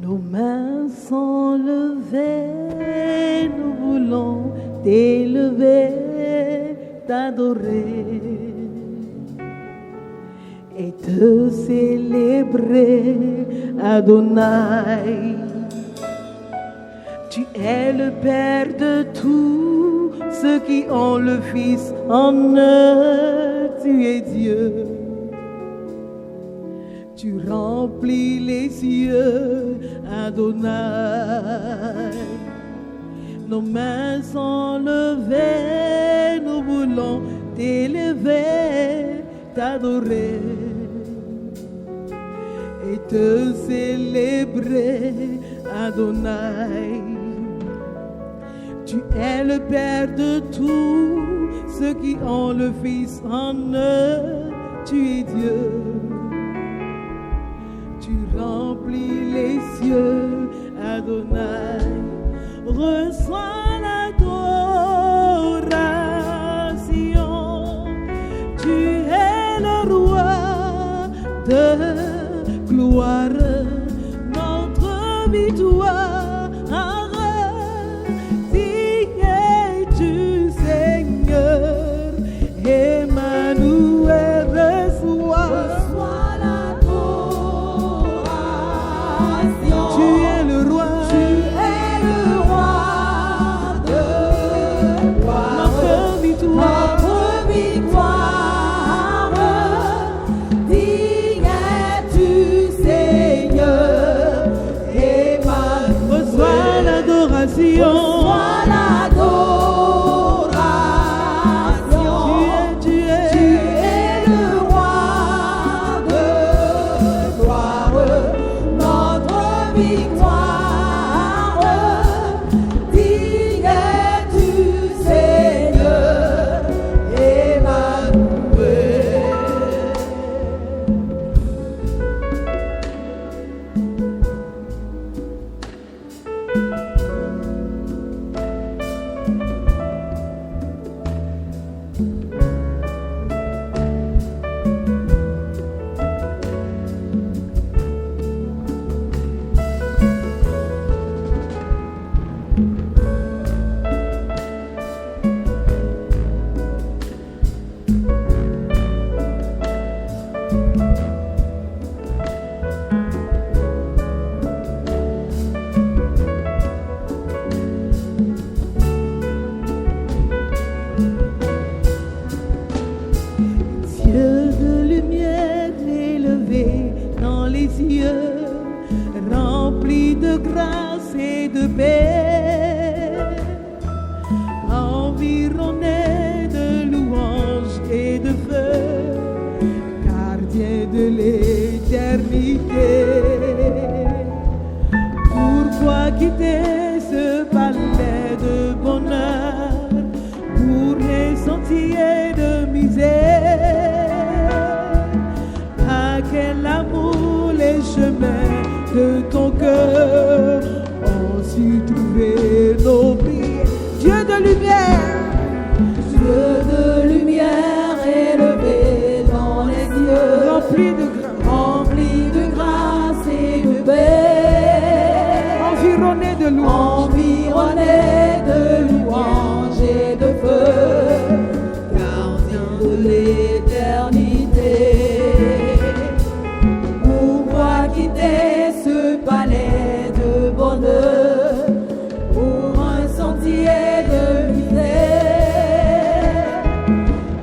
Nos mains sont levées, nous voulons t'élever, t'adorer et te célébrer, Adonai. Tu es le Père de tous ceux qui ont le Fils en eux, tu es Dieu. Tu remplis les cieux, Adonai. Nos mains sont levées, nous voulons t'élever, t'adorer et te célébrer, Adonai. Tu es le Père de tous ceux qui ont le Fils en eux, tu es Dieu. Tu remplis les cieux, Adonai. Reçois l'adoration. Tu es le roi de gloire, notre victoire. Digne es-tu, Seigneur, Emmanuel, reçois. Reçois l'adoration. Tu es le roi de gloire, notre victoire. Digne es-tu, Seigneur, Emmanuel. Rempli de grâce et de paix, environné de louanges et de feu, gardien de l'éternité. Pourquoi quitter ce palais de bonheur pour les sentiers de misère? À quel amour les chemins de ton cœur ont su trouver nos prières. Dieu de lumière élevé dans les cieux, rempli de grâce et de paix, environné de louanges et de feu, gardien de l'éternité. Pourquoi quitter ce palais de bonheur pour un sentier de misère?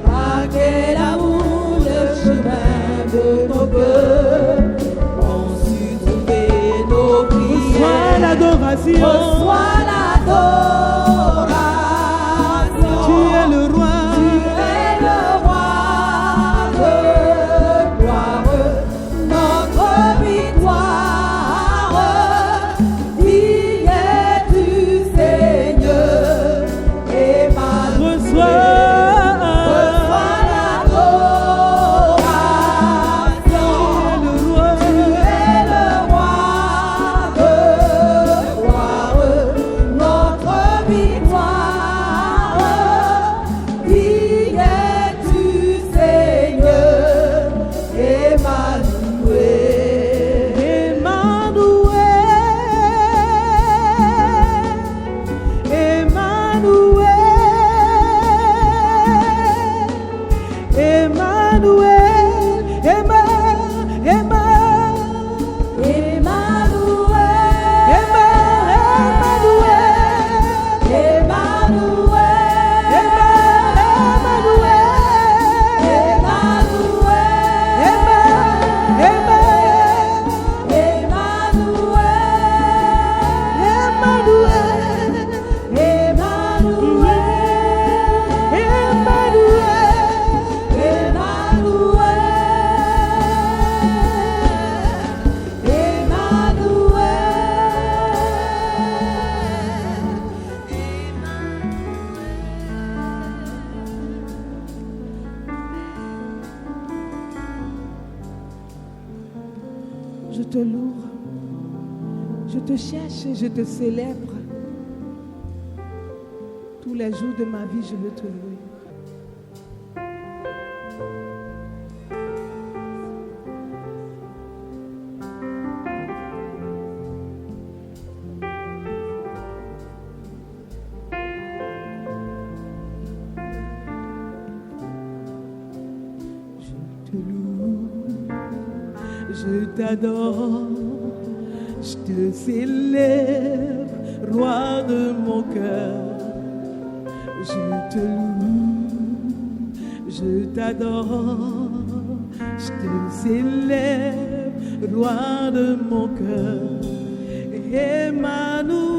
À quel amour le chemin de ton cœur ont su trouver nos prières. Reçois l'adoration. Reçois l'adoration. Tu es le roi. Tu es le roi de gloire, notre victoire. Digne es-tu, Seigneur, Emmanuel. Reçois l'adoration. Tu es le roi de gloire, je te loue, je te cherche et je te célèbre. Tous les jours de ma vie, je veux te louer. Je t'adore, je te célèbre, roi de mon cœur. Je te loue, je t'adore, je te célèbre, roi de mon cœur. Emmanuel,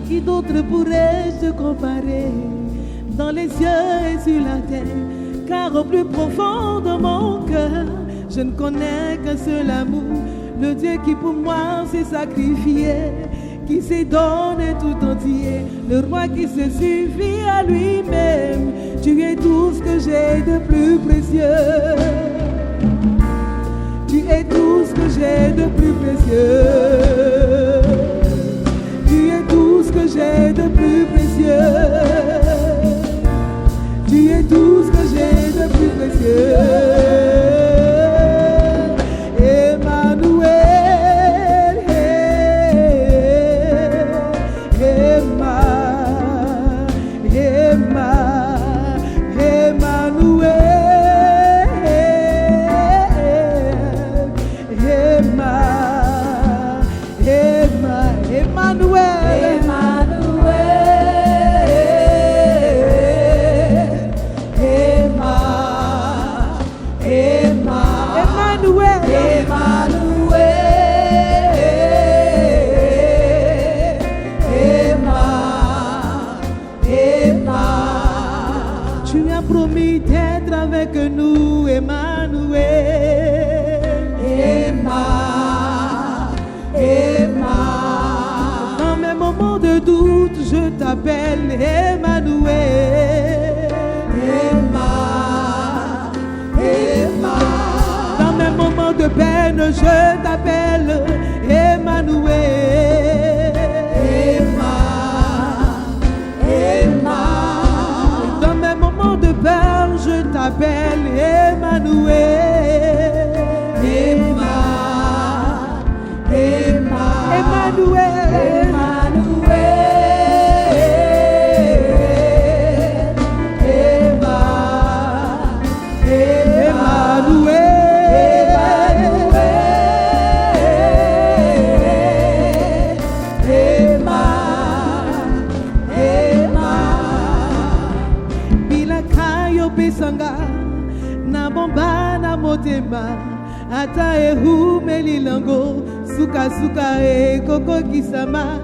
qui d'autre pourrais-je te comparer dans les cieux et sur la terre? Car au plus profond de mon cœur, je ne connais qu'un seul amour, le Dieu qui pour moi s'est sacrifié, qui s'est donné tout entier, le roi qui se suffit à lui-même. Tu es tout ce que j'ai de plus précieux. Tu es tout ce que j'ai de plus précieux. Tu es tout ce que j'ai de plus précieux. Tu es tout ce que j'ai de plus précieux. Emmanuel, tu as promis d'être avec nous, Emmanuel. Dans mes moments de doute, je t'appelle Emmanuel. Dans mes moments de peine, je t'appelle Emmanuel. Dans mes moments de peur, je t'appelle Emmanuel. Emmanuel. opesanga na bomba na motema ata ehumeli lango suka suka ekokokisama.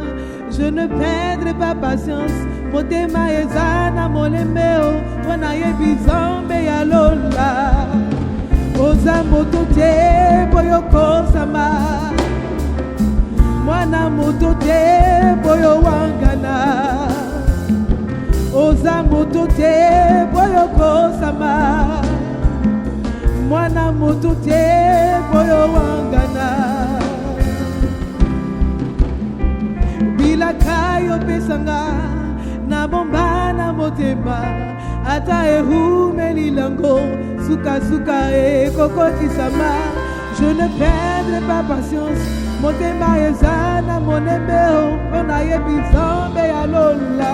Je ne perdrai pas patience, motema eza na molembeo mpona yebi nzambe ya lola. Oza moto te boyo kosama, mwana moto te boyo wangana. Oza moto te boyo kosama, mwana moto te boyo wangana. Bilaka yo pesanga na bomba na motema ata ehumeli lango suka suka ekokokisama. Je ne perdrai pas patience, motema eza na monembeo mpona yebi nzambe ya lola.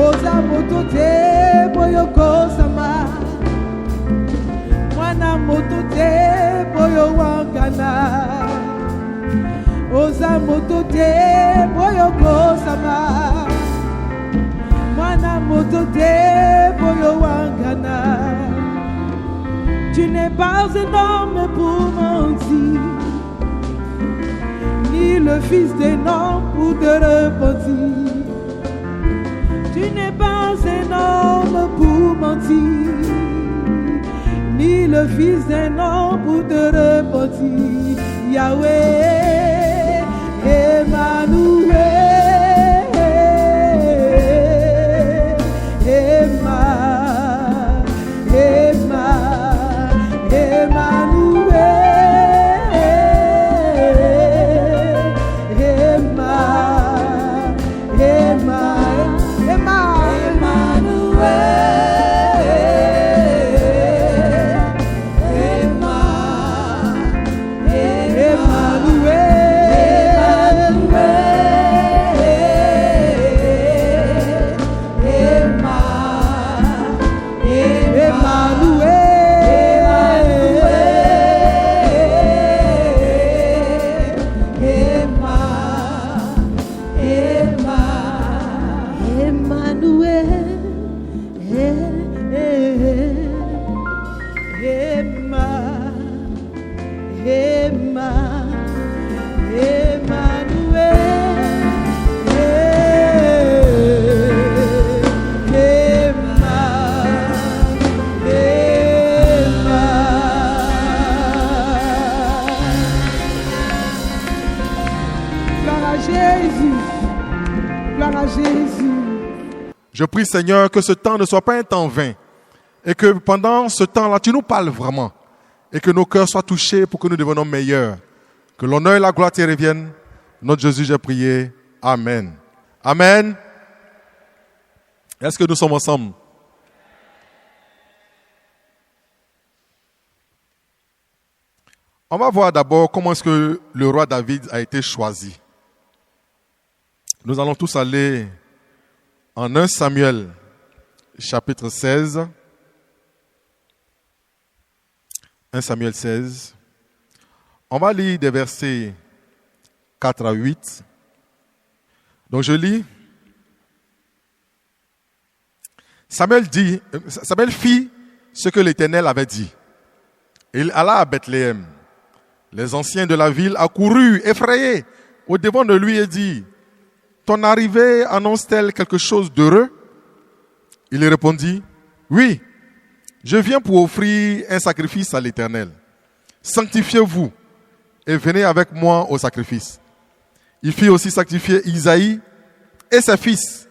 Oza moto te boyo kosama, mwana moto te boyo wangana. Oza moto te boyo kosama, mwana moto te boyo wangana. Tu n'es pas un homme pour mentir, ni le fils d'un homme pour te repentir. Tu n'es pas un homme pour mentir, ni le fils d'un homme pour te repentir. Yahweh, Emmanuel, Je prie, Seigneur, que ce temps ne soit pas un temps vain et que pendant ce temps-là, tu nous parles vraiment et que nos cœurs soient touchés pour que nous devenions meilleurs. Que l'honneur et la gloire te reviennent. Notre Jésus, j'ai prié. Amen. Amen. Est-ce que nous sommes ensemble? On va voir d'abord comment est-ce que le roi David a été choisi. Nous allons tous aller en 1 Samuel, chapitre 16. 1 Samuel 16. On va lire des versets 4 à 8. Donc je lis. Samuel fit ce que l'Éternel avait dit. Il alla à Bethléem. Les anciens de la ville accoururent, effrayés, au devant de lui et dit: ton arrivée annonce-t-elle quelque chose d'heureux? Il répondit: oui, je viens pour offrir un sacrifice à l'Éternel. Sanctifiez-vous et venez avec moi au sacrifice. Il fit aussi sacrifier Isaïe et ses fils,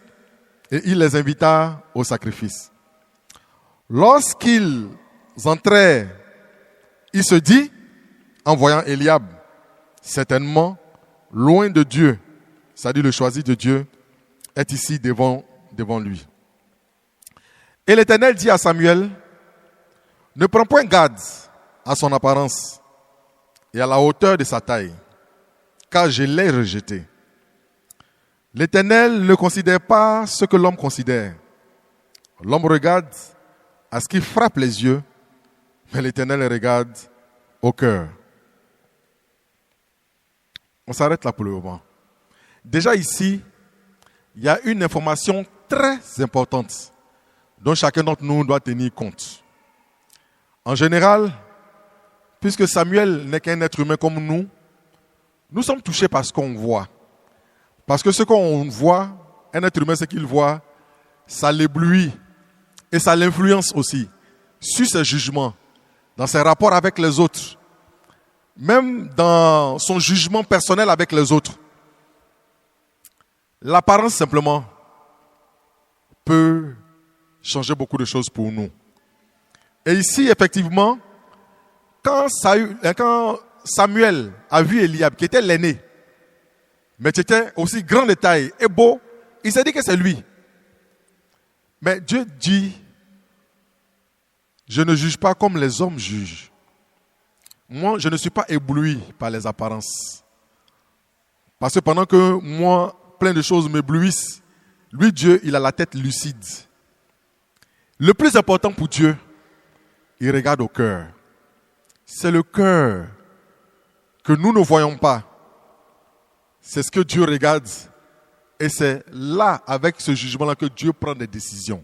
et il les invita au sacrifice. Lorsqu'ils entrèrent, il se dit, en voyant Eliab, certainement loin de Dieu, c'est-à-dire le choisi de Dieu, est ici devant lui. Et l'Éternel dit à Samuel: ne prends point garde à son apparence et à la hauteur de sa taille, car je l'ai rejeté. L'Éternel ne considère pas ce que l'homme considère. L'homme regarde à ce qui frappe les yeux, mais l'Éternel regarde au cœur. On s'arrête là pour le moment. Déjà ici, il y a une information très importante dont chacun d'entre nous doit tenir compte. En général, puisque Samuel n'est qu'un être humain comme nous, nous sommes touchés par ce qu'on voit. Parce que ce qu'on voit, un être humain, ce qu'il voit, ça l'éblouit et ça l'influence aussi sur ses jugements, dans ses rapports avec les autres, même dans son jugement personnel avec les autres. L'apparence simplement peut changer beaucoup de choses pour nous. Et ici, effectivement, quand Samuel a vu Eliab, qui était l'aîné, mais qui était aussi grand de taille et beau, il s'est dit que c'est lui. Mais Dieu dit, je ne juge pas comme les hommes jugent. Moi, je ne suis pas ébloui par les apparences. Parce que pendant que moi, plein de choses m'éblouissent, lui, Dieu, il a la tête lucide. Le plus important pour Dieu, il regarde au cœur. C'est le cœur que nous ne voyons pas. C'est ce que Dieu regarde. Et c'est là, avec ce jugement-là, que Dieu prend des décisions.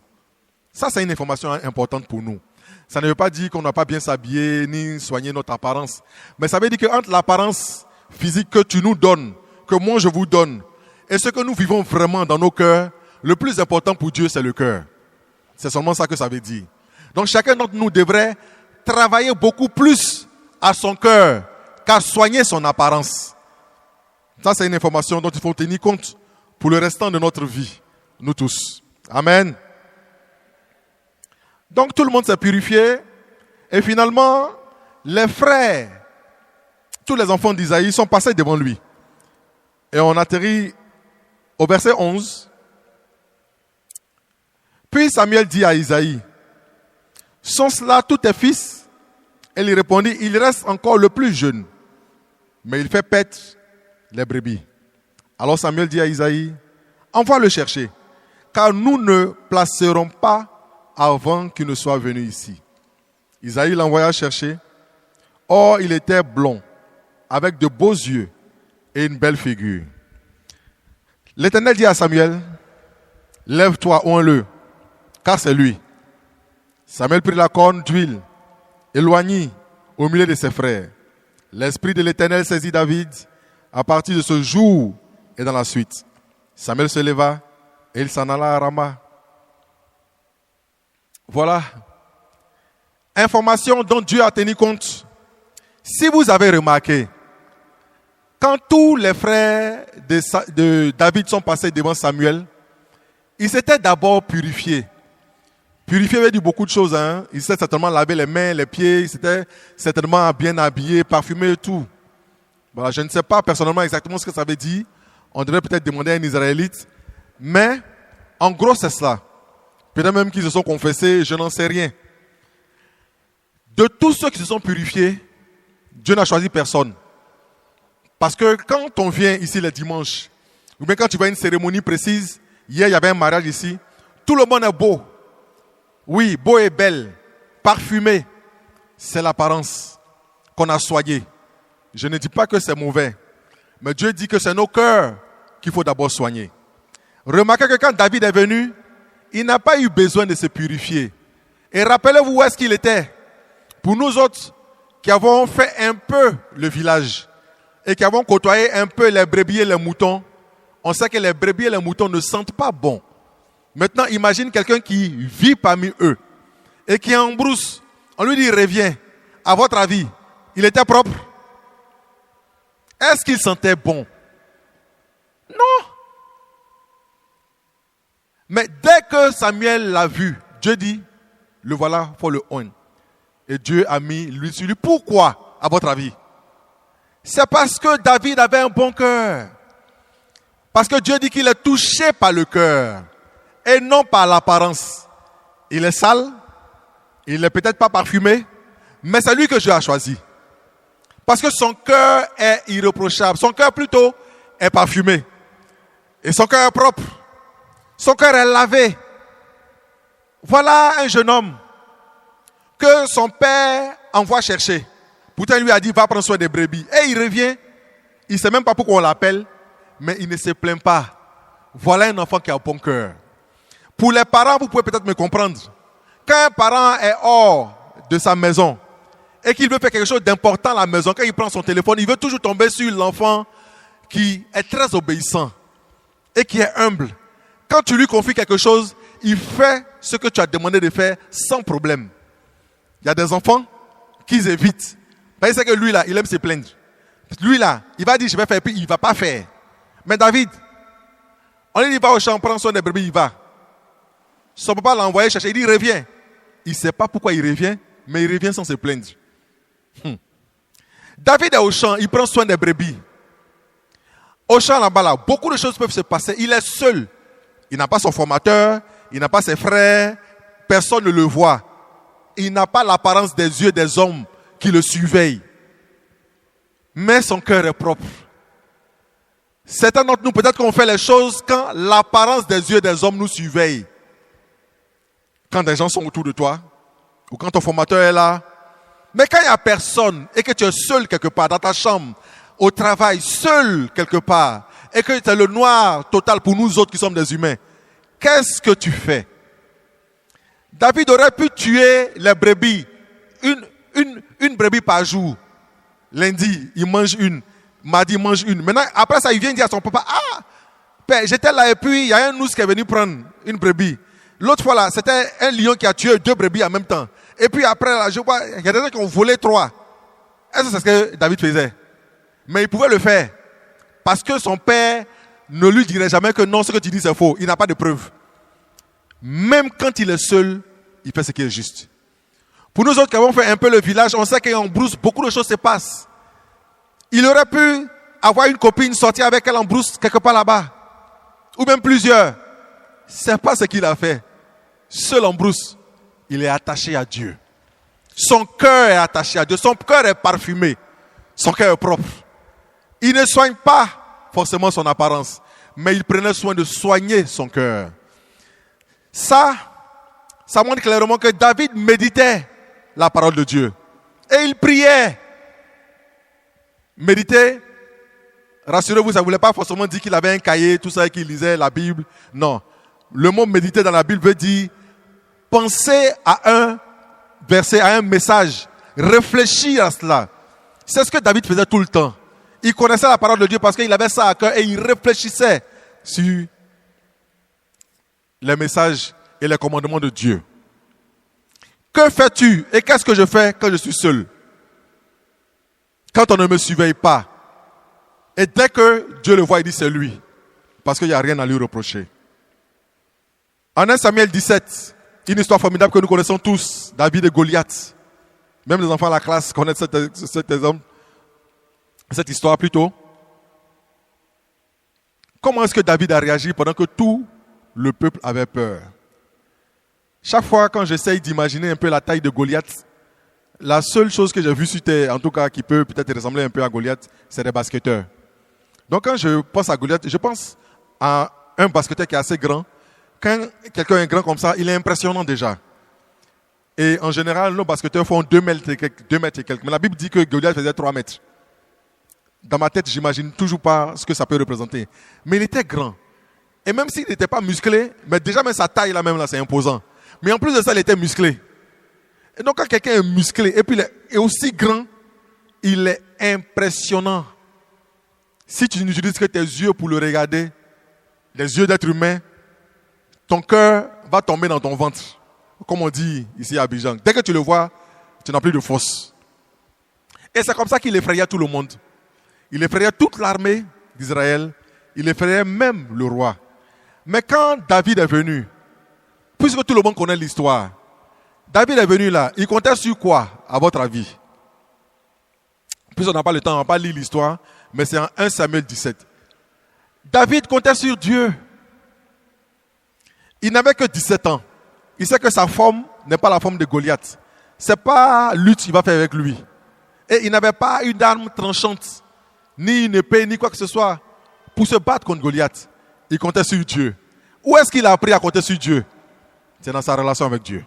Ça, c'est une information importante pour nous. Ça ne veut pas dire qu'on ne doit pas bien s'habiller, ni soigner notre apparence. Mais ça veut dire qu'entre l'apparence physique que tu nous donnes, que moi je vous donne, et ce que nous vivons vraiment dans nos cœurs, le plus important pour Dieu, c'est le cœur. C'est seulement ça que ça veut dire. Donc chacun d'entre nous devrait travailler beaucoup plus à son cœur qu'à soigner son apparence. Ça, c'est une information dont il faut tenir compte pour le restant de notre vie, nous tous. Amen. Donc tout le monde s'est purifié et finalement, les frères, tous les enfants d'Isaïe sont passés devant lui. Et on atterrit au verset 11. Puis Samuel dit à Isaïe, « Sont-ce là tous tes fils ?» Et il répondit, « Il reste encore le plus jeune, mais il fait paître les brebis. » Alors Samuel dit à Isaïe, « Envoie le chercher, car nous ne placerons pas avant qu'il ne soit venu ici. » Isaïe l'envoya chercher. Or, il était blond, avec de beaux yeux et une belle figure. L'Éternel dit à Samuel, « Lève-toi, oins-le, car c'est lui. » Samuel prit la corne d'huile, éloignit au milieu de ses frères. L'Esprit de l'Éternel saisit David à partir de ce jour et dans la suite. Samuel se leva et il s'en alla à Rama. Voilà. Information dont Dieu a tenu compte. Si vous avez remarqué, quand tous les frères de David sont passés devant Samuel, ils s'étaient d'abord purifiés. Purifié veut dire beaucoup de choses. Ils s'étaient certainement lavé les mains, les pieds, ils s'étaient certainement bien habillés, parfumés et tout. Voilà, je ne sais pas personnellement exactement ce que ça veut dire. On devrait peut-être demander à un Israélite. Mais, en gros, c'est cela. Peut-être même qu'ils se sont confessés, je n'en sais rien. De tous ceux qui se sont purifiés, Dieu n'a choisi personne. Parce que quand on vient ici le dimanche, ou bien quand tu vas à une cérémonie précise, hier il y avait un mariage ici, tout le monde est beau. Oui, beau et belle, parfumé. C'est l'apparence qu'on a soigné. Je ne dis pas que c'est mauvais, mais Dieu dit que c'est nos cœurs qu'il faut d'abord soigner. Remarquez que quand David est venu, il n'a pas eu besoin de se purifier. Et rappelez-vous où est-ce qu'il était. Pour nous autres qui avons fait un peu le village et qui avons côtoyé un peu les brebis et les moutons, on sait que les brebis et les moutons ne sentent pas bon. Maintenant, imagine quelqu'un qui vit parmi eux et qui est en brousse. On lui dit, reviens. À votre avis, il était propre? Est-ce qu'il sentait bon? Non. Mais dès que Samuel l'a vu, Dieu dit, le voilà, il faut le oindre. Et Dieu a mis l'huile sur lui. Pourquoi, à votre avis? C'est parce que David avait un bon cœur. Parce que Dieu dit qu'il est touché par le cœur et non par l'apparence. Il est sale, il n'est peut-être pas parfumé, mais c'est lui que Dieu a choisi. Parce que son cœur est irréprochable. Son cœur plutôt est parfumé. Et son cœur est propre. Son cœur est lavé. Voilà un jeune homme que son père envoie chercher. Pourtant, il lui a dit, va prendre soin des brebis. Et il revient. Il ne sait même pas pourquoi on l'appelle, mais il ne se plaint pas. Voilà un enfant qui a un bon cœur. Pour les parents, vous pouvez peut-être me comprendre. Quand un parent est hors de sa maison et qu'il veut faire quelque chose d'important à la maison, quand il prend son téléphone, il veut toujours tomber sur l'enfant qui est très obéissant et qui est humble. Quand tu lui confies quelque chose, il fait ce que tu as demandé de faire sans problème. Il y a des enfants qu'ils évitent. Parce que lui là, il aime se plaindre. Lui là, il va dire je vais faire, puis il ne va pas faire. Mais David, on lui dit va au champ, prends soin des brebis, il va. Son papa l'a envoyé chercher, il dit reviens. Il ne sait pas pourquoi il revient, mais il revient sans se plaindre. David est au champ, il prend soin des brebis. Au champ là-bas, là, beaucoup de choses peuvent se passer. Il est seul. Il n'a pas son formateur, il n'a pas ses frères, personne ne le voit. Il n'a pas l'apparence des yeux des hommes qui le surveillent. Mais son cœur est propre. Certains d'entre nous, peut-être qu'on fait les choses quand l'apparence des yeux des hommes nous surveille. Quand des gens sont autour de toi, ou quand ton formateur est là. Mais quand il n'y a personne, et que tu es seul quelque part, dans ta chambre, au travail, seul quelque part, et que c'est le noir total pour nous autres qui sommes des humains, qu'est-ce que tu fais? David aurait pu tuer les brebis, une brebis par jour. Lundi, il mange une. Mardi, il mange une. Maintenant, après ça, il vient dire à son papa, ah, père, j'étais là et puis il y a un ours qui est venu prendre une brebis. L'autre fois là, c'était un lion qui a tué 2 brebis en même temps. Et puis après là, je vois, il y a des gens qui ont volé 3. Est-ce que c'est ce que David faisait? Mais il pouvait le faire. Parce que son père ne lui dirait jamais que non, ce que tu dis c'est faux. Il n'a pas de preuves. Même quand il est seul, il fait ce qui est juste. Pour nous autres qui avons fait un peu le village, on sait qu'en brousse, beaucoup de choses se passent. Il aurait pu avoir une copine, sortir avec elle en brousse quelque part là-bas. Ou même plusieurs. C'est pas ce qu'il a fait. Seul en brousse, il est attaché à Dieu. Son cœur est attaché à Dieu. Son cœur est parfumé. Son cœur est propre. Il ne soigne pas forcément son apparence, mais il prenait soin de soigner son cœur. Ça montre clairement que David méditait la parole de Dieu. Et il priait. Méditer, rassurez-vous, ça ne voulait pas forcément dire qu'il avait un cahier, tout ça, et qu'il lisait la Bible. Non. Le mot méditer dans la Bible veut dire penser à un verset, à un message, réfléchir à cela. C'est ce que David faisait tout le temps. Il connaissait la parole de Dieu parce qu'il avait ça à cœur et il réfléchissait sur les messages et les commandements de Dieu. Que fais-tu et qu'est-ce que je fais quand je suis seul? Quand on ne me surveille pas. Et dès que Dieu le voit, il dit c'est lui. Parce qu'il n'y a rien à lui reprocher. En 1 Samuel 17, une histoire formidable que nous connaissons tous, David et Goliath. Même les enfants à la classe connaissent cette histoire plutôt. Comment est-ce que David a réagi pendant que tout le peuple avait peur? Chaque fois quand j'essaye d'imaginer un peu la taille de Goliath, la seule chose que j'ai vue sur terre, en tout cas qui peut peut-être ressembler un peu à Goliath, c'est des basketteurs. Donc quand je pense à Goliath, je pense à un basketteur qui est assez grand. Quand quelqu'un est grand comme ça, il est impressionnant déjà. Et en général, nos basketteurs font 2 mètres et quelques. Mais la Bible dit que Goliath faisait 3 mètres. Dans ma tête, j'imagine toujours pas ce que ça peut représenter. Mais il était grand. Et même s'il n'était pas musclé, mais déjà même sa taille là même là, c'est imposant. Mais en plus de ça, il était musclé. Et donc quand quelqu'un est musclé et puis il est aussi grand, il est impressionnant. Si tu n'utilises que tes yeux pour le regarder, les yeux d'être humain, ton cœur va tomber dans ton ventre. Comme on dit ici à Abidjan. Dès que tu le vois, tu n'as plus de force. Et c'est comme ça qu'il effrayait tout le monde. Il effrayait toute l'armée d'Israël. Il effrayait même le roi. Mais quand David est venu, puisque tout le monde connaît l'histoire, David est venu là, il comptait sur quoi, à votre avis? Puisqu'on n'a pas le temps, on ne va pas lire l'histoire, mais c'est en 1 Samuel 17. David comptait sur Dieu. Il n'avait que 17 ans. Il sait que sa forme n'est pas la forme de Goliath. Ce n'est pas lutte qu'il va faire avec lui. Et il n'avait pas une arme tranchante, ni une épée, ni quoi que ce soit, pour se battre contre Goliath. Il comptait sur Dieu. Où est-ce qu'il a appris à compter sur Dieu? C'est dans sa relation avec Dieu.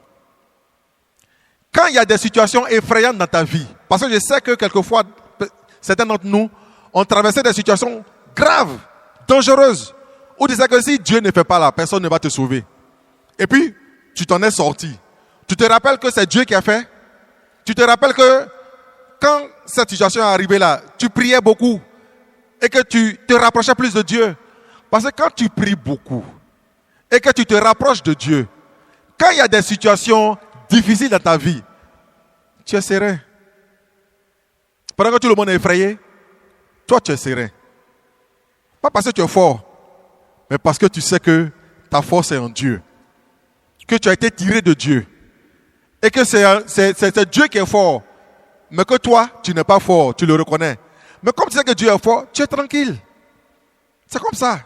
Quand il y a des situations effrayantes dans ta vie, parce que je sais que quelquefois, certains d'entre nous ont traversé des situations graves, dangereuses, où tu sais que si Dieu ne fait pas là, personne ne va te sauver. Et puis, tu t'en es sorti. Tu te rappelles que c'est Dieu qui a fait? Tu te rappelles que quand cette situation est arrivée là, tu priais beaucoup et que tu te rapprochais plus de Dieu. Parce que quand tu pries beaucoup et que tu te rapproches de Dieu, quand il y a des situations difficiles dans ta vie, tu es serein. Pendant que tout le monde est effrayé, toi tu es serein. Pas parce que tu es fort, mais parce que tu sais que ta force est en Dieu. Que tu as été tiré de Dieu. Et que c'est Dieu qui est fort. Mais que toi, tu n'es pas fort, tu le reconnais. Mais comme tu sais que Dieu est fort, tu es tranquille. C'est comme ça.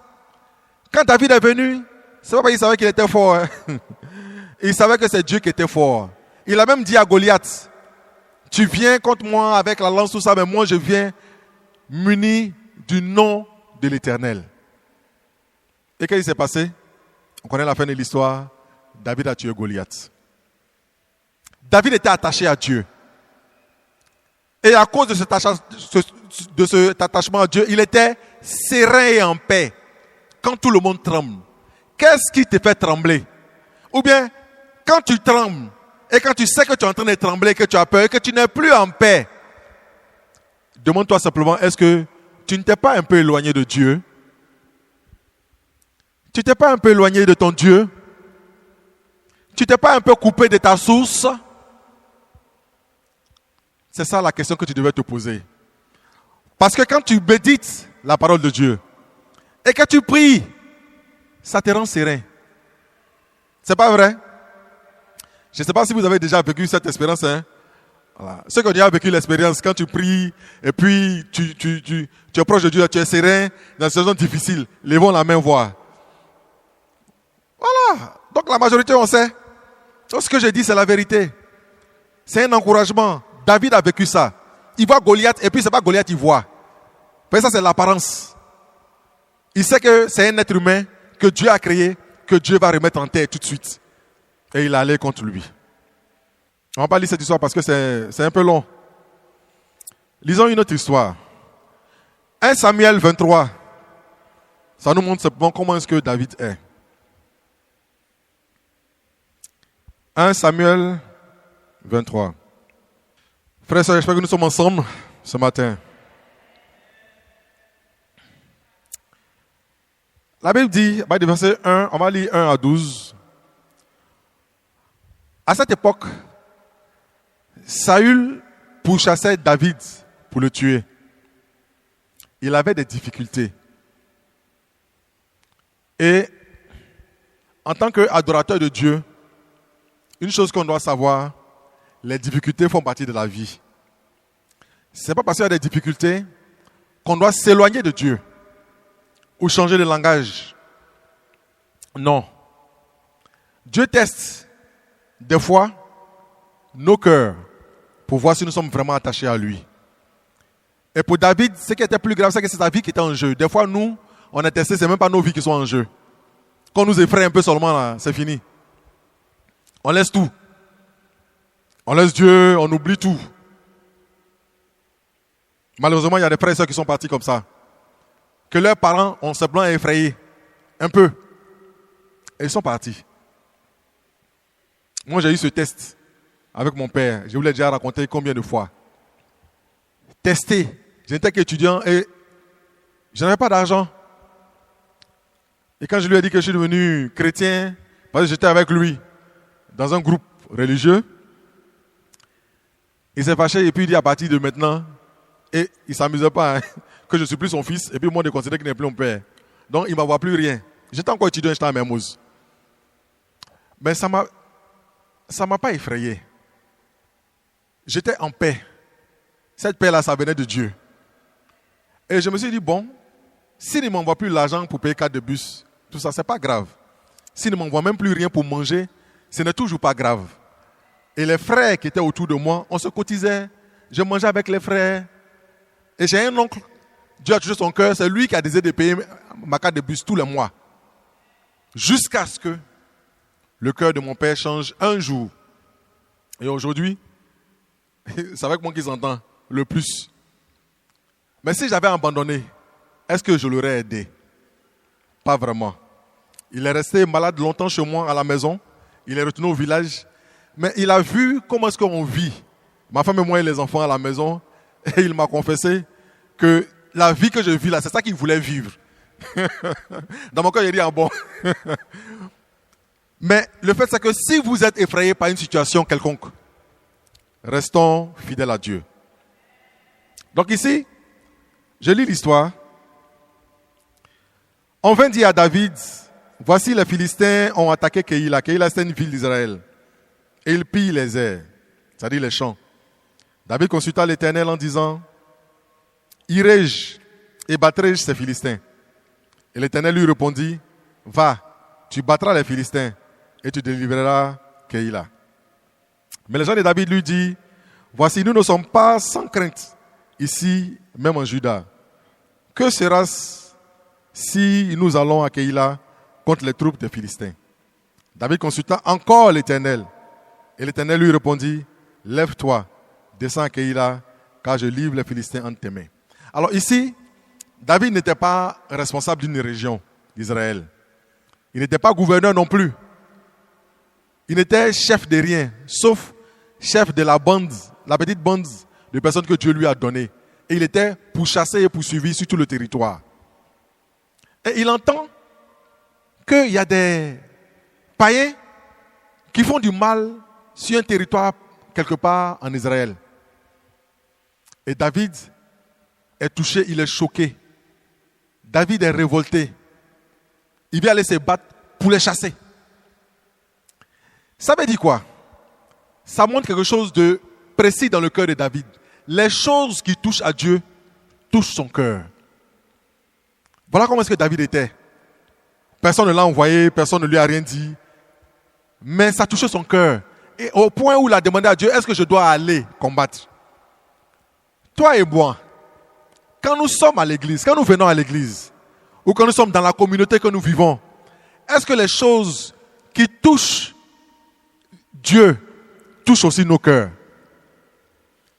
Quand David est venu, c'est pas parce qu'il savait qu'il était fort. Hein. Il savait que c'est Dieu qui était fort. Il a même dit à Goliath, tu viens contre moi avec la lance, tout ça, mais moi je viens muni du nom de l'Éternel. Et qu'est-ce qui s'est passé? On connaît la fin de l'histoire. David a tué Goliath. David était attaché à Dieu. Et à cause de cet attachement à Dieu, il était serein et en paix. Quand tout le monde tremble, qu'est-ce qui te fait trembler? Ou bien, quand tu trembles, et quand tu sais que tu es en train de trembler, que tu as peur, et que tu n'es plus en paix, demande-toi simplement, est-ce que tu ne t'es pas un peu éloigné de Dieu? Tu t'es pas un peu éloigné de ton Dieu? Tu t'es pas un peu coupé de ta source? C'est ça la question que tu devais te poser. Parce que quand tu médites la parole de Dieu et que tu pries, ça te rend serein. C'est pas vrai? Je ne sais pas si vous avez déjà vécu cette expérience. Hein? Voilà. Ceux qui ont déjà vécu l'expérience, quand tu pries et puis tu es proche de Dieu, tu es serein dans une situation difficile, levons la main voir. Voilà. Donc la majorité, on sait. Tout ce que je dis, c'est la vérité. C'est un encouragement. David a vécu ça. Il voit Goliath et puis c'est pas Goliath il voit. Mais ça c'est l'apparence. Il sait que c'est un être humain que Dieu a créé, que Dieu va remettre en terre tout de suite. Et il allait contre lui. On va pas lire cette histoire parce que c'est un peu long. Lisons une autre histoire. 1 Samuel 23. Ça nous montre simplement comment est-ce que David est. 1 Samuel 23. Frères et sœurs, j'espère que nous sommes ensemble ce matin. La Bible dit, du verset 1, on va lire 1 à 12. À cette époque, Saül pourchassait David pour le tuer. Il avait des difficultés. Et en tant qu'adorateur de Dieu, une chose qu'on doit savoir, les difficultés font partie de la vie. Ce n'est pas parce qu'il y a des difficultés qu'on doit s'éloigner de Dieu ou changer de langage. Non. Dieu teste des fois nos cœurs pour voir si nous sommes vraiment attachés à lui. Et pour David, ce qui était plus grave, c'est que c'est sa vie qui était en jeu. Des fois, nous, on est testé, ce n'est même pas nos vies qui sont en jeu. Quand on nous effraie un peu seulement, là, c'est fini. On laisse tout. On laisse Dieu, on oublie tout. Malheureusement, il y a des frères et sœurs qui sont partis comme ça. Que leurs parents ont simplement effrayé. Un peu. Et ils sont partis. Moi, j'ai eu ce test avec mon père. Je vous l'ai déjà raconté combien de fois. Testé. J'étais qu'étudiant et je n'avais pas d'argent. Et quand je lui ai dit que je suis devenu chrétien, parce que j'étais avec lui dans un groupe religieux, il s'est fâché et puis il dit à partir de maintenant, et il ne s'amusait pas, hein, que je ne suis plus son fils, et puis moi, je considère qu'il n'est plus mon père. Donc, il ne m'envoie plus rien. J'étais encore étudiant, j'étais à Mermoz. Mais ça m'a pas effrayé. J'étais en paix. Cette paix-là, ça venait de Dieu. Et je me suis dit, bon, s'il ne m'envoie plus l'argent pour payer 4 de bus, tout ça, ce n'est pas grave. S'il ne m'envoie même plus rien pour manger, ce n'est toujours pas grave. Et les frères qui étaient autour de moi, on se cotisait. Je mangeais avec les frères. Et j'ai un oncle, Dieu a touché son cœur, c'est lui qui a décidé de payer ma carte de bus tous les mois. Jusqu'à ce que le cœur de mon père change un jour. Et aujourd'hui, c'est avec moi qu'ils entendent le plus. Mais si j'avais abandonné, est-ce que je l'aurais aidé? Pas vraiment. Il est resté malade longtemps chez moi à la maison. Il est retourné au village. Mais il a vu comment est-ce qu'on vit. Ma femme et moi et les enfants à la maison. Et il m'a confessé que la vie que je vis là, c'est ça qu'il voulait vivre. Dans mon cœur, il dit ah bon. Mais le fait c'est que si vous êtes effrayé par une situation quelconque, restons fidèles à Dieu. Donc ici, je lis l'histoire. On vint dire à David, voici les Philistins ont attaqué Keïla. Keïla c'est une ville d'Israël. Et ils pillent les airs, c'est-à-dire les champs. David consulta l'Éternel en disant, irai-je et battrai-je ces Philistins? Et l'Éternel lui répondit, va, tu battras les Philistins et tu délivreras Keïla. Mais les gens de David lui disent, voici, nous ne sommes pas sans crainte ici, même en Juda. Que sera-ce si nous allons à Keïla contre les troupes des Philistins? David consulta encore l'Éternel. Et l'Éternel lui répondit, lève-toi, descends à Keïla, car je livre les Philistins entre tes mains. Alors ici, David n'était pas responsable d'une région d'Israël. Il n'était pas gouverneur non plus. Il n'était chef de rien, sauf chef de la bande, la petite bande de personnes que Dieu lui a données. Et il était pourchassé et poursuivi sur tout le territoire. Et il entend qu'il y a des païens qui font du mal sur un territoire quelque part en Israël. Et David est touché, il est choqué. David est révolté. Il vient aller se battre pour les chasser. Ça veut dire quoi? Ça montre quelque chose de précis dans le cœur de David. Les choses qui touchent à Dieu touchent son cœur. Voilà comment est-ce que David était. Personne ne l'a envoyé, personne ne lui a rien dit. Mais ça touchait son cœur. Et au point où il a demandé à Dieu, est-ce que je dois aller combattre? Toi et moi, quand nous sommes à l'église, quand nous venons à l'église, ou quand nous sommes dans la communauté que nous vivons, est-ce que les choses qui touchent Dieu touchent aussi nos cœurs?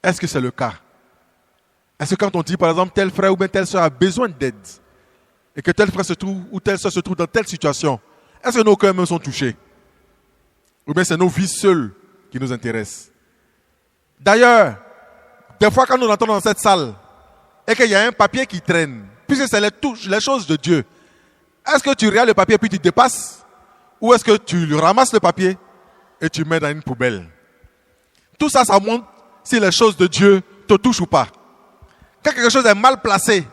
Est-ce que c'est le cas? Est-ce que quand on dit par exemple tel frère ou bien telle soeur a besoin d'aide et que tel frère se trouve ou telle soeur se trouve dans telle situation, est-ce que nos cœurs même sont touchés? Ou bien c'est nos vies seules qui nous intéressent? D'ailleurs, des fois quand nous entrons dans cette salle et qu'il y a un papier qui traîne, puisque c'est les choses de Dieu, est-ce que tu regardes le papier puis tu dépasses? Ou est-ce que tu ramasses le papier et tu mets dans une poubelle? Tout ça, ça montre si les choses de Dieu te touchent ou pas. Quand quelque chose est mal placé,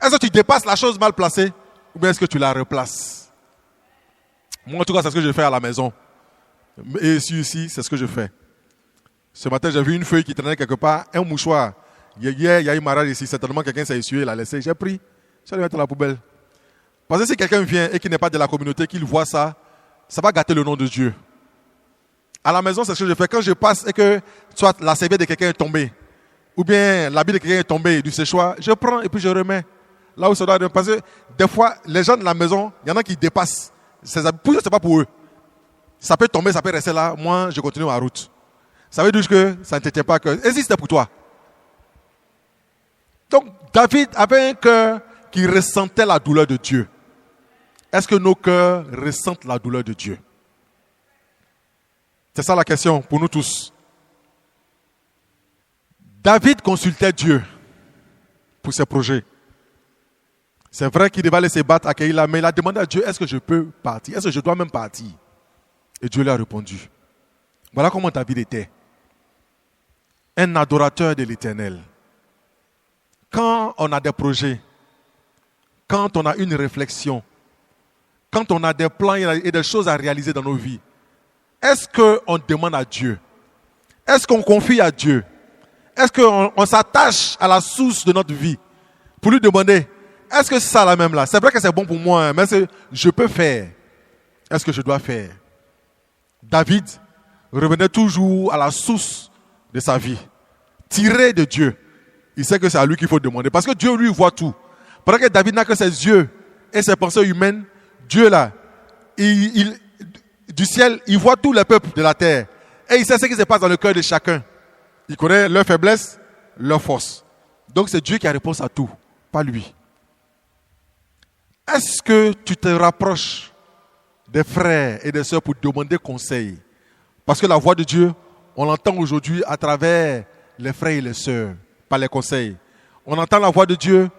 est-ce que tu dépasses la chose mal placée ou bien est-ce que tu la replaces? Moi, en tout cas, c'est ce que je fais à la maison. Et ici, c'est ce que je fais. Ce matin, j'ai vu une feuille qui traînait quelque part, un mouchoir. Hier, il y a eu mariage ici. Certainement, quelqu'un s'est essuyé, il l'a laissé. J'ai pris, je vais le mettre dans la poubelle. Parce que si quelqu'un vient et qui n'est pas de la communauté, qu'il voit ça, ça va gâter le nom de Dieu. À la maison, c'est ce que je fais. Quand je passe et que soit la serviette de quelqu'un est tombée, ou bien l'habit de quelqu'un est tombé du séchoir, je prends et puis je remets. Là où ça doit être. Parce que des fois, les gens de la maison, il y en a qui dépassent. Ces habits, ce n'est pas pour eux. Ça peut tomber, ça peut rester là. Moi, je continue ma route. Ça veut dire que ça ne te tient pas à cœur. Et si c'était pour toi? Donc, David avait un cœur qui ressentait la douleur de Dieu. Est-ce que nos cœurs ressentent la douleur de Dieu? C'est ça la question pour nous tous. David consultait Dieu pour ses projets. C'est vrai qu'il devait aller se battre à Keïla, mais il a demandé à Dieu, est-ce que je peux partir? Est-ce que je dois même partir? Et Dieu lui a répondu. Voilà comment David était. Un adorateur de l'Éternel. Quand on a des projets, quand on a une réflexion, quand on a des plans et des choses à réaliser dans nos vies, est-ce qu'on demande à Dieu? Est-ce qu'on confie à Dieu? Est-ce qu'on s'attache à la source de notre vie pour lui demander, est-ce que c'est ça la même là? C'est vrai que c'est bon pour moi, mais je peux faire. Est-ce que je dois faire? David revenait toujours à la source de sa vie, tiré de Dieu. Il sait que c'est à lui qu'il faut demander, parce que Dieu lui voit tout. Pendant que David n'a que ses yeux et ses pensées humaines, Dieu là, du ciel, il voit tous les peuples de la terre. Et il sait ce qui se passe dans le cœur de chacun. Il connaît leurs faiblesses, leurs forces. Donc c'est Dieu qui a réponse à tout, pas lui. Est-ce que tu te rapproches des frères et des sœurs pour demander conseil. Parce que la voix de Dieu, on l'entend aujourd'hui à travers les frères et les sœurs, par les conseils. On entend la voix de Dieu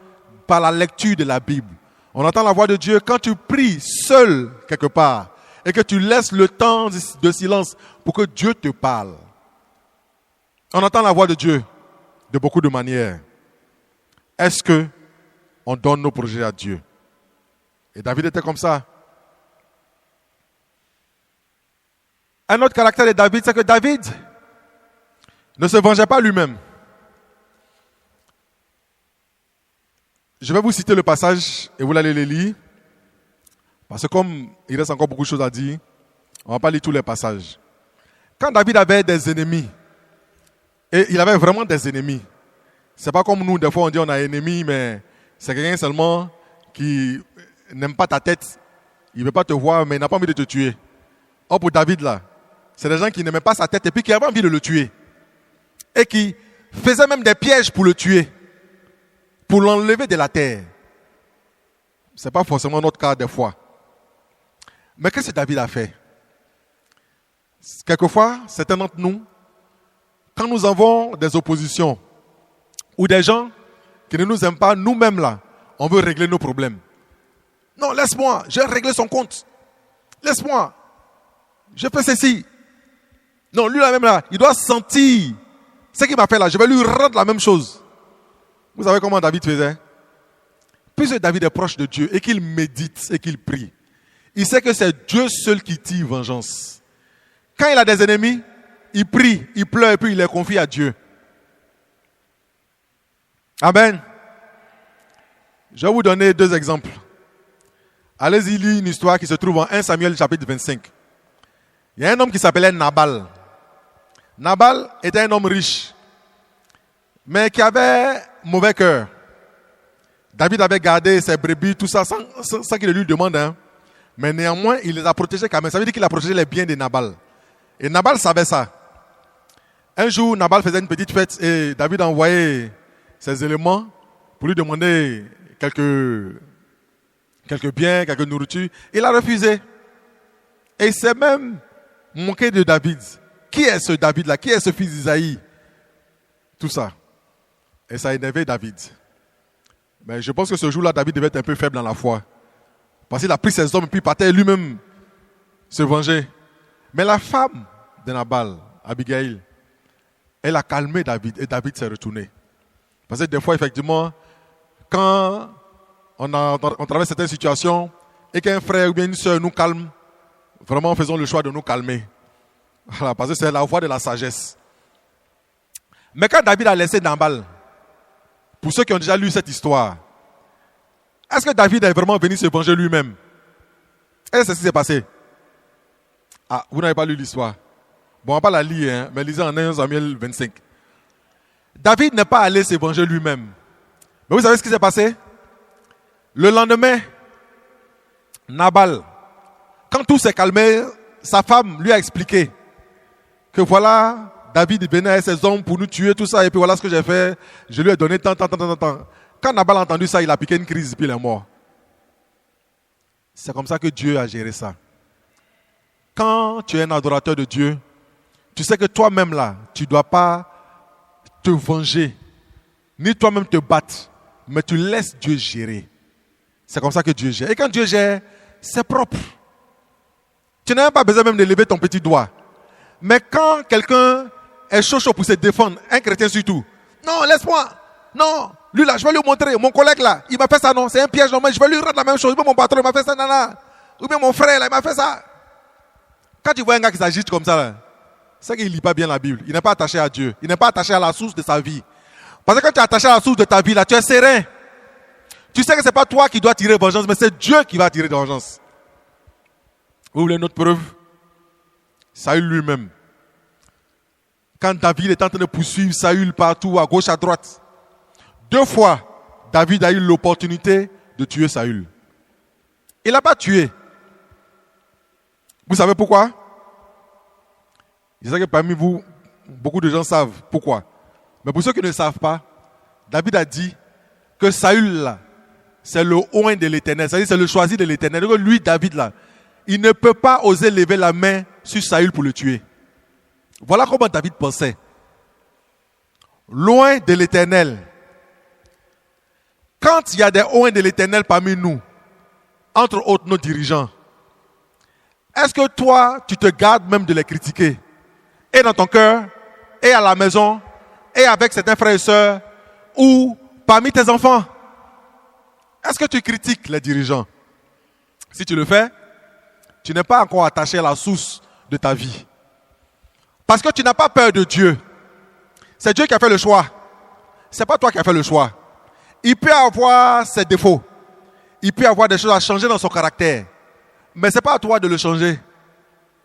par la lecture de la Bible. On entend la voix de Dieu quand tu pries seul quelque part et que tu laisses le temps de silence pour que Dieu te parle. On entend la voix de Dieu de beaucoup de manières. Est-ce que on donne nos projets à Dieu? Et David était comme ça. Un autre caractère de David, c'est que David ne se vengeait pas lui-même. Je vais vous citer le passage et vous allez le lire. Parce que comme il reste encore beaucoup de choses à dire, on ne va pas lire tous les passages. Quand David avait des ennemis, et il avait vraiment des ennemis, c'est pas comme nous, des fois on dit on a un ennemi, mais c'est quelqu'un seulement qui n'aime pas ta tête, il ne veut pas te voir, mais il n'a pas envie de te tuer. Or pour David là, c'est des gens qui n'aimaient pas sa tête et puis qui avaient envie de le tuer. Et qui faisaient même des pièges pour le tuer, pour l'enlever de la terre. Ce n'est pas forcément notre cas des fois. Mais qu'est-ce que David a fait? Quelquefois, certains d'entre nous, quand nous avons des oppositions ou des gens qui ne nous aiment pas, nous-mêmes là, on veut régler nos problèmes. Non, laisse-moi, je vais régler son compte. Laisse-moi, je fais ceci. Non, lui là même là, il doit sentir ce qu'il m'a fait là, je vais lui rendre la même chose. Vous savez comment David faisait? Puisque David est proche de Dieu et qu'il médite et qu'il prie, il sait que c'est Dieu seul qui tire vengeance. Quand il a des ennemis, il prie, il pleure et puis il les confie à Dieu. Amen. Je vais vous donner 2 exemples. Allez-y lire une histoire qui se trouve en 1 Samuel chapitre 25. Il y a un homme qui s'appelait Nabal. Nabal était un homme riche, mais qui avait mauvais cœur. David avait gardé ses brebis, tout ça, sans qu'il lui demande. Hein. Mais néanmoins, il les a protégés quand même. Ça veut dire qu'il a protégé les biens de Nabal. Et Nabal savait ça. Un jour, Nabal faisait une petite fête et David a envoyé ses éléments pour lui demander quelques biens, quelques nourritures. Il a refusé. Et il s'est même moqué de David. Qui est ce David-là? Qui est ce fils d'Isaïe? Tout ça. Et ça a énervé David. Mais je pense que ce jour-là, David devait être un peu faible dans la foi. Parce qu'il a pris ses hommes et puis partait lui-même se venger. Mais la femme de Nabal, Abigail, elle a calmé David et David s'est retourné. Parce que des fois, effectivement, quand on traverse certaines situations et qu'un frère ou bien une soeur nous calme, vraiment faisons le choix de nous calmer. Voilà, parce que c'est la voie de la sagesse. Mais quand David a laissé Nabal, pour ceux qui ont déjà lu cette histoire, est-ce que David est vraiment venu se venger lui-même? Est-ce que c'est ce qui s'est passé? Ah, vous n'avez pas lu l'histoire. Bon, on ne va pas la lire, hein, mais lisez en 1 Samuel 25. David n'est pas allé se venger lui-même. Mais vous savez ce qui s'est passé? Le lendemain, Nabal, quand tout s'est calmé, sa femme lui a expliqué que voilà, David venait avec ses hommes pour nous tuer, tout ça, et puis voilà ce que j'ai fait. Je lui ai donné tant. Quand Nabal a entendu ça, il a piqué une crise, puis il est mort. C'est comme ça que Dieu a géré ça. Quand tu es un adorateur de Dieu, tu sais que toi-même là, tu ne dois pas te venger, ni toi-même te battre, mais tu laisses Dieu gérer. C'est comme ça que Dieu gère. Et quand Dieu gère, c'est propre. Tu n'as même pas besoin même de lever ton petit doigt. Mais quand quelqu'un est chaud pour se défendre, un chrétien surtout, non, laisse-moi, non, lui là, je vais lui montrer, mon collègue là, il m'a fait ça, non, c'est un piège, non, mais je vais lui rendre la même chose, mon patron il m'a fait ça, non, ou bien mon frère là, il m'a fait ça. Quand tu vois un gars qui s'agite comme ça, là, c'est qu'il ne lit pas bien la Bible, il n'est pas attaché à Dieu, il n'est pas attaché à la source de sa vie. Parce que quand tu es attaché à la source de ta vie, là, tu es serein. Tu sais que ce n'est pas toi qui dois tirer vengeance, mais c'est Dieu qui va tirer vengeance. Vous voulez une autre preuve? Saül lui-même. Quand David est en train de poursuivre Saül partout, à gauche, à droite, 2 fois, David a eu l'opportunité de tuer Saül. Il n'a pas tué. Vous savez pourquoi? Je sais que parmi vous, beaucoup de gens savent pourquoi. Mais pour ceux qui ne savent pas, David a dit que Saül, là, c'est le oint de l'Éternel. C'est-à-dire c'est le choisi de l'Éternel. Donc lui, David, là, il ne peut pas oser lever la main sur Saül pour le tuer. Voilà comment David pensait. Loin de l'Éternel. Quand il y a des loin de l'Éternel parmi nous, entre autres nos dirigeants, est-ce que toi, tu te gardes même de les critiquer? Et dans ton cœur, et à la maison, et avec certains frères et sœurs, ou parmi tes enfants? Est-ce que tu critiques les dirigeants? Si tu le fais, tu n'es pas encore attaché à la source de ta vie. Parce que tu n'as pas peur de Dieu. C'est Dieu qui a fait le choix. Ce n'est pas toi qui as fait le choix. Il peut avoir ses défauts. Il peut avoir des choses à changer dans son caractère. Mais ce n'est pas à toi de le changer.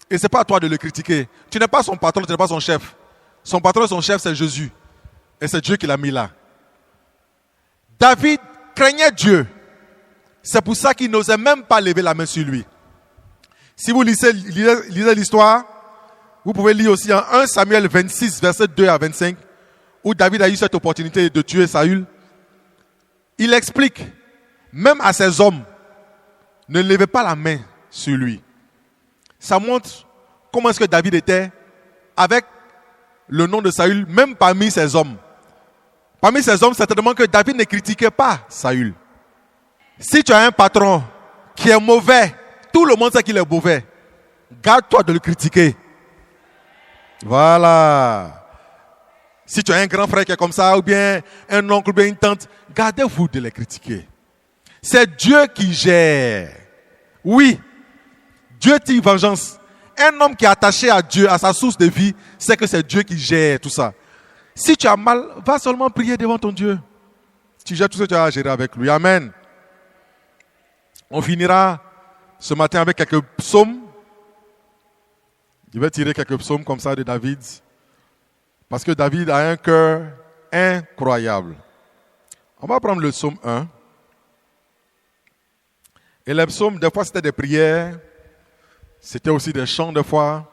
Et ce n'est pas à toi de le critiquer. Tu n'es pas son patron, tu n'es pas son chef. Son patron et son chef, c'est Jésus. Et c'est Dieu qui l'a mis là. David craignait Dieu. C'est pour ça qu'il n'osait même pas lever la main sur lui. Si vous lisez l'histoire, vous pouvez lire aussi en 1 Samuel 26, versets 2 à 25, où David a eu cette opportunité de tuer Saül. Il explique, même à ses hommes, ne levez pas la main sur lui. Ça montre comment est-ce que David était avec le nom de Saül, même parmi ses hommes. Parmi ses hommes, certainement que David ne critiquait pas Saül. Si tu as un patron qui est mauvais, tout le monde sait qu'il est mauvais. Garde-toi de le critiquer. Voilà. Si tu as un grand frère qui est comme ça, ou bien un oncle, ou bien une tante, gardez-vous de les critiquer. C'est Dieu qui gère. Oui, Dieu tire vengeance. Un homme qui est attaché à Dieu, à sa source de vie, c'est que c'est Dieu qui gère tout ça. Si tu as mal, va seulement prier devant ton Dieu. Tu gères tout ce que tu as à gérer avec lui. Amen. On finira ce matin avec quelques psaumes. Je vais tirer quelques psaumes comme ça de David. Parce que David a un cœur incroyable. On va prendre le psaume 1. Et les psaumes, des fois, c'était des prières. C'était aussi des chants, des fois.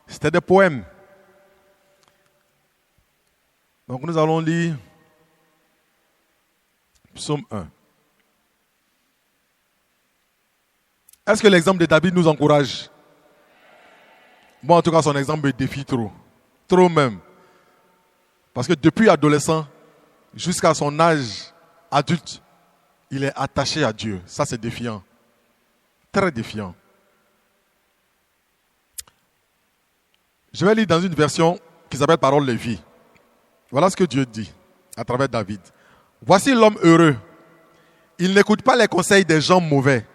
C'était des poèmes. Donc, nous allons lire psaume 1. Est-ce que l'exemple de David nous encourage? Moi, en tout cas, son exemple me défie trop. Trop même. Parce que depuis adolescent jusqu'à son âge adulte, il est attaché à Dieu. Ça, c'est défiant. Très défiant. Je vais lire dans une version qui s'appelle Parole de vie. Voilà ce que Dieu dit à travers David. Voici l'homme heureux. Il n'écoute pas les conseils des gens mauvais.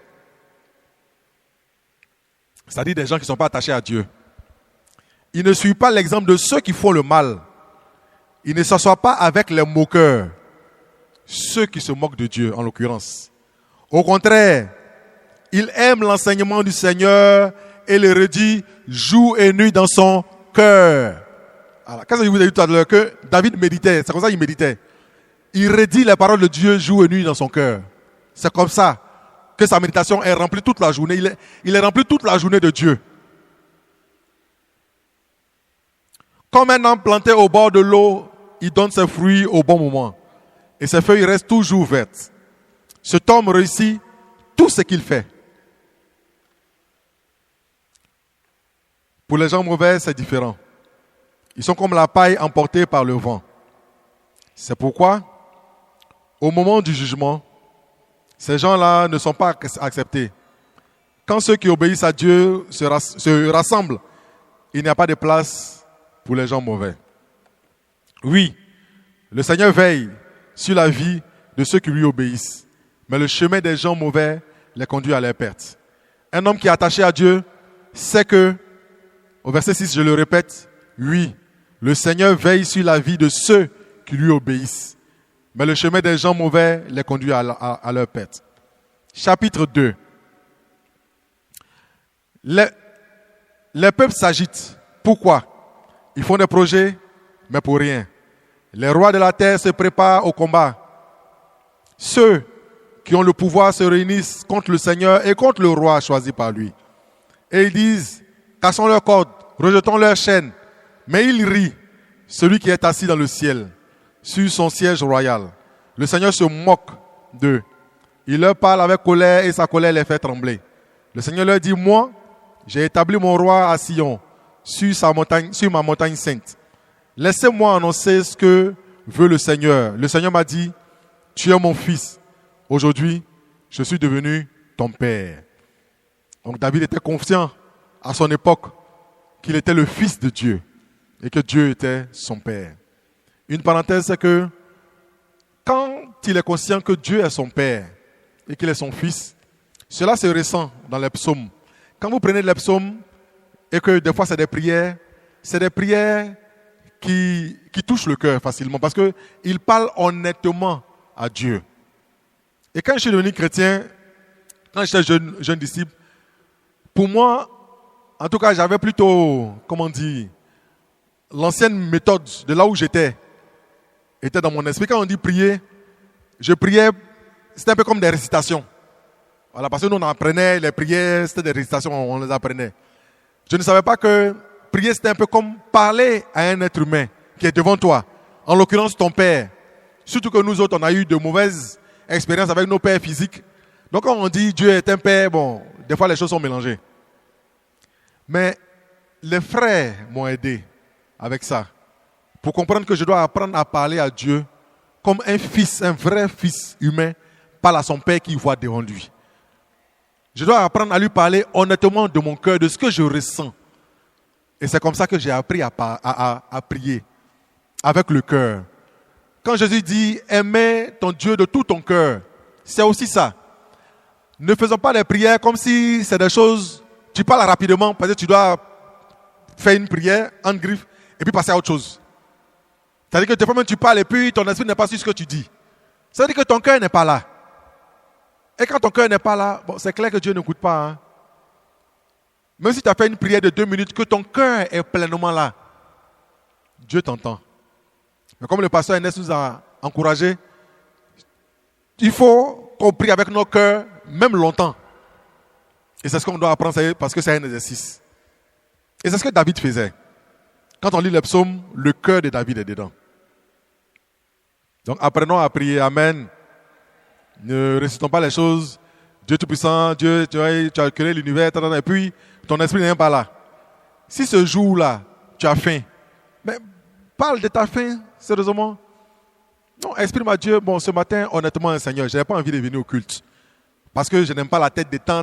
C'est-à-dire des gens qui ne sont pas attachés à Dieu. Il ne suit pas l'exemple de ceux qui font le mal. Il ne s'assoit pas avec les moqueurs. Ceux qui se moquent de Dieu, en l'occurrence. Au contraire, il aime l'enseignement du Seigneur et le redit jour et nuit dans son cœur. Alors, qu'est-ce que je vous ai dit tout à l'heure? Que David méditait. C'est comme ça qu'il méditait. Il redit les paroles de Dieu jour et nuit dans son cœur. C'est comme ça que sa méditation est remplie toute la journée. Il est rempli toute la journée de Dieu. Comme un arbre planté au bord de l'eau, il donne ses fruits au bon moment. Et ses feuilles restent toujours vertes. Cet homme réussit tout ce qu'il fait. Pour les gens mauvais, c'est différent. Ils sont comme la paille emportée par le vent. C'est pourquoi, au moment du jugement, ces gens-là ne sont pas acceptés. Quand ceux qui obéissent à Dieu se rassemblent, il n'y a pas de place pour les gens mauvais. Oui, le Seigneur veille sur la vie de ceux qui lui obéissent. Mais le chemin des gens mauvais les conduit à leur perte. Un homme qui est attaché à Dieu sait que, au verset 6, je le répète, oui, le Seigneur veille sur la vie de ceux qui lui obéissent. Mais le chemin des gens mauvais les conduit à leur perte. Chapitre 2. Les peuples s'agitent. Pourquoi? Ils font des projets, mais pour rien. Les rois de la terre se préparent au combat. Ceux qui ont le pouvoir se réunissent contre le Seigneur et contre le roi choisi par lui. Et ils disent, cassons leurs cordes, rejetons leurs chaînes. Mais il rit, celui qui est assis dans le ciel, sur son siège royal. Le Seigneur se moque d'eux. Il leur parle avec colère et sa colère les fait trembler. Le Seigneur leur dit, moi, j'ai établi mon roi à Sion, sur ma montagne sainte. Laissez-moi annoncer ce que veut le Seigneur. Le Seigneur m'a dit, tu es mon fils. Aujourd'hui, je suis devenu ton père. Donc David était confiant à son époque qu'il était le fils de Dieu et que Dieu était son père. Une parenthèse, c'est que quand il est conscient que Dieu est son père et qu'il est son fils, cela se ressent dans les psaumes. Quand vous prenez les psaumes et que des fois c'est des prières qui touchent le cœur facilement parce qu'ils parlent honnêtement à Dieu. Et quand je suis devenu chrétien, quand j'étais jeune disciple, pour moi, en tout cas, j'avais plutôt, l'ancienne méthode de là où j'étais était dans mon esprit. Quand on dit prier, je priais, c'était un peu comme des récitations. Voilà, parce que nous on apprenait les prières, c'était des récitations, on les apprenait. Je ne savais pas que prier c'était un peu comme parler à un être humain qui est devant toi, en l'occurrence ton père. Surtout que nous autres, on a eu de mauvaises expériences avec nos pères physiques. Donc quand on dit Dieu est un père, bon, des fois les choses sont mélangées. Mais les frères m'ont aidé avec ça, pour comprendre que je dois apprendre à parler à Dieu comme un fils, un vrai fils humain, parle à son père qui voit devant lui. Je dois apprendre à lui parler honnêtement de mon cœur, de ce que je ressens. Et c'est comme ça que j'ai appris à prier avec le cœur. Quand Jésus dit « Aimez ton Dieu de tout ton cœur », c'est aussi ça. Ne faisons pas des prières comme si c'est des choses, tu parles rapidement parce que tu dois faire une prière en griffe et puis passer à autre chose. C'est-à-dire que des fois même tu parles et puis ton esprit n'est pas sur ce que tu dis. Ça veut dire que ton cœur n'est pas là. Et quand ton cœur n'est pas là, bon, c'est clair que Dieu n'écoute pas. Hein? Même si tu as fait une prière de 2 minutes, que ton cœur est pleinement là, Dieu t'entend. Mais comme le pasteur Ernest nous a encouragés, il faut qu'on prie avec nos cœurs, même longtemps. Et c'est ce qu'on doit apprendre parce que c'est un exercice. Et c'est ce que David faisait. Quand on lit les psaumes, le cœur de David est dedans. Donc apprenons à prier. Amen. Ne récitons pas les choses. Dieu Tout-Puissant, Dieu, tu as créé l'univers, et puis ton esprit n'est pas là. Si ce jour-là, tu as faim, mais parle de ta faim, sérieusement. Non, exprime à Dieu, bon, ce matin, honnêtement, Seigneur, je n'ai pas envie de venir au culte. Parce que je n'aime pas la tête des temps.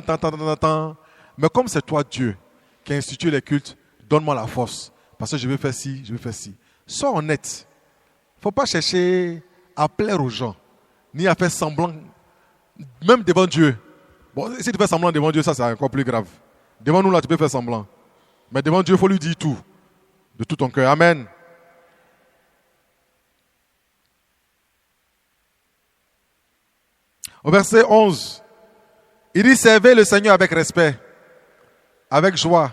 Mais comme c'est toi, Dieu, qui a institué les cultes, donne-moi la force. Parce que je veux faire ci, je veux faire ci. Sois honnête. Il ne faut pas chercher à plaire aux gens, ni à faire semblant, même devant Dieu. Bon, si tu fais semblant devant Dieu, ça c'est encore plus grave. Devant nous, là, tu peux faire semblant. Mais devant Dieu, il faut lui dire tout. De tout ton cœur. Amen. Au verset 11, il dit, servez le Seigneur avec respect, avec joie